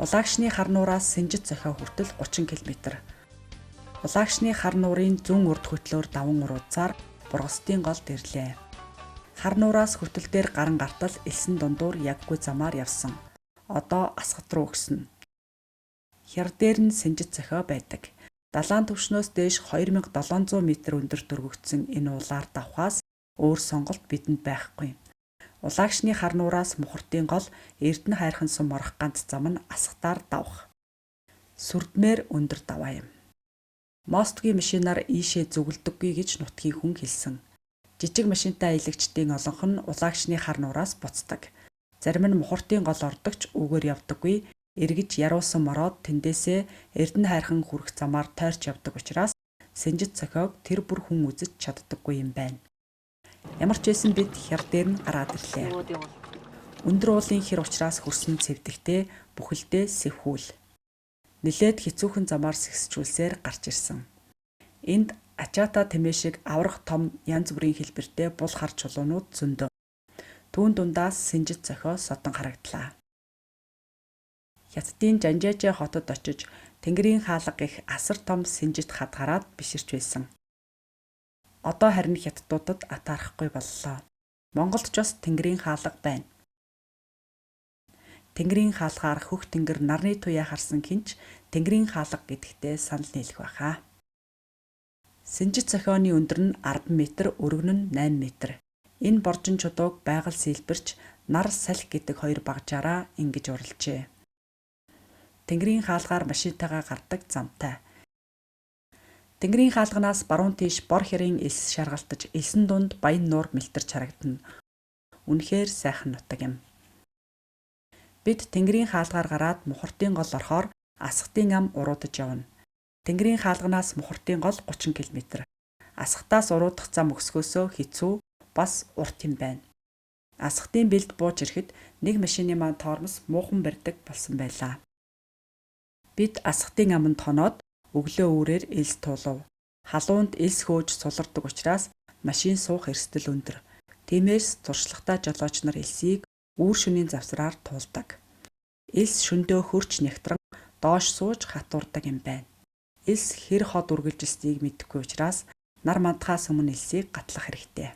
Улаагшны хар нуураас Синжит зохио хүртэл 30 км. Улаагшны хар нуурын зүүн урд хөтлөөр даван уруудсаар Бургастын голд ирлээ. Хар нуураас хөтөл дээр гаран гартал элсэн дундуур яггүй замаар явсан. Одоо асгат руу өгснө. Хяр дээр нь Синжит зохио байдаг. Далайн түвшнөөс дээш 2700 м өндөр дөрвөгдсөн энэ улаар давхаас өөр сонголт бидэнд байхгүй. Улаагшны хар нуураас Мухартын гол Эрдэнэ хайрхан сум орох ганц зам нь асгатаар давх. Сүрдмээр өндөр даваа юм. Мостгийн машинаар ийшээ зүгэлдэггүй гэж нутгийн хүн хэлсэн. Жижиг машинтай аялагчдын олонх нь улаагшны хар нуураас буцдаг. Зарим нь Мухартын гол ордогч үгээр явдаггүй, эргэж яруулсан мороод тэндээсээ Эрдэнэ хайрхан хүрэх замаар тойрч явдаг учраас Синжит зохиог тэр бүр хүн үзэж чаддаггүй юм байна. Ямар ч байсан бид хяр дээр нь гараад ирлээ. Өндөр уулын хэр учраас хөрсөн цэвдэгтээ бүхэлдээ сэвхүүл. Нилээд хэцүүхэн замаар сэгсжүүлсээр гарч ирсэн. Энд Ачаата тэмээ шиг аврах том янз бүрийн хэлбэртэй бул хар чулуунууд зөндөө. Түүн дундаас Синжит зохио содон харагдлаа. Хятадын Жанжаажаа хотод очиж Тэнгэрийн хаалга гэх асар том Синжит хад хараад биширч байсан. Одоо харин хятадуудад атаарахгүй боллоо. Монголд ч бас Тэнгэрийн хаалга байна. Тэнгэрийн хаалгаар хөх тэнгэр нарны туяа харсан хинч Тэнгэрийн хаалга гэдэгтээ санал нийлэх байхаа. Синжит зохионы өндөр нь 10 м, өргөн нь 8 м. Энэ боржин чудууг байгаль сэлбэрч нар салхи гэдэг хоёр багжаараа ингэж уралжээ. Тэнгэрийн хаалгаар машинтайгаа гардаг замтай. Тэнгэрийн хаалганаас баруун тийш бор хэрийн элс шаргалтаж элсэн дунд баян нуур мэлтэрч харагдана. Үнэхээр сайхан нутаг юм. Бид Тэнгэрийн хаалгаар гараад Мухартын гол орохоор Асгатын ам уруудаж явна. Тэнгэрийн хаалганаас Мухартын гол 30 км. Асгатаас уруудах зам өсгөөсөө хэцүү бас урт юм байна. Асгатын бэлд бууж ирэхэд нэг машины маань тоормос муухан барьдаг болсон байлаа. Бид Асгатын аманд хоноод өглөө үүрээр элс туулав. Халуунд элс хөөж сулардаг учраас машин суух эрсдэл өндөр. Тиймээс туршлагатай жолооч нар элсийг үүр шөнийн завсраар туулдаг. Элс шөндөө хөрч нягтран доош сууж хатуурдаг юм байна. Элс хэр хот үргэлжилснийг мэдэхгүй учраас нар мандахаас өмнө элсийг гатлах хэрэгтэй.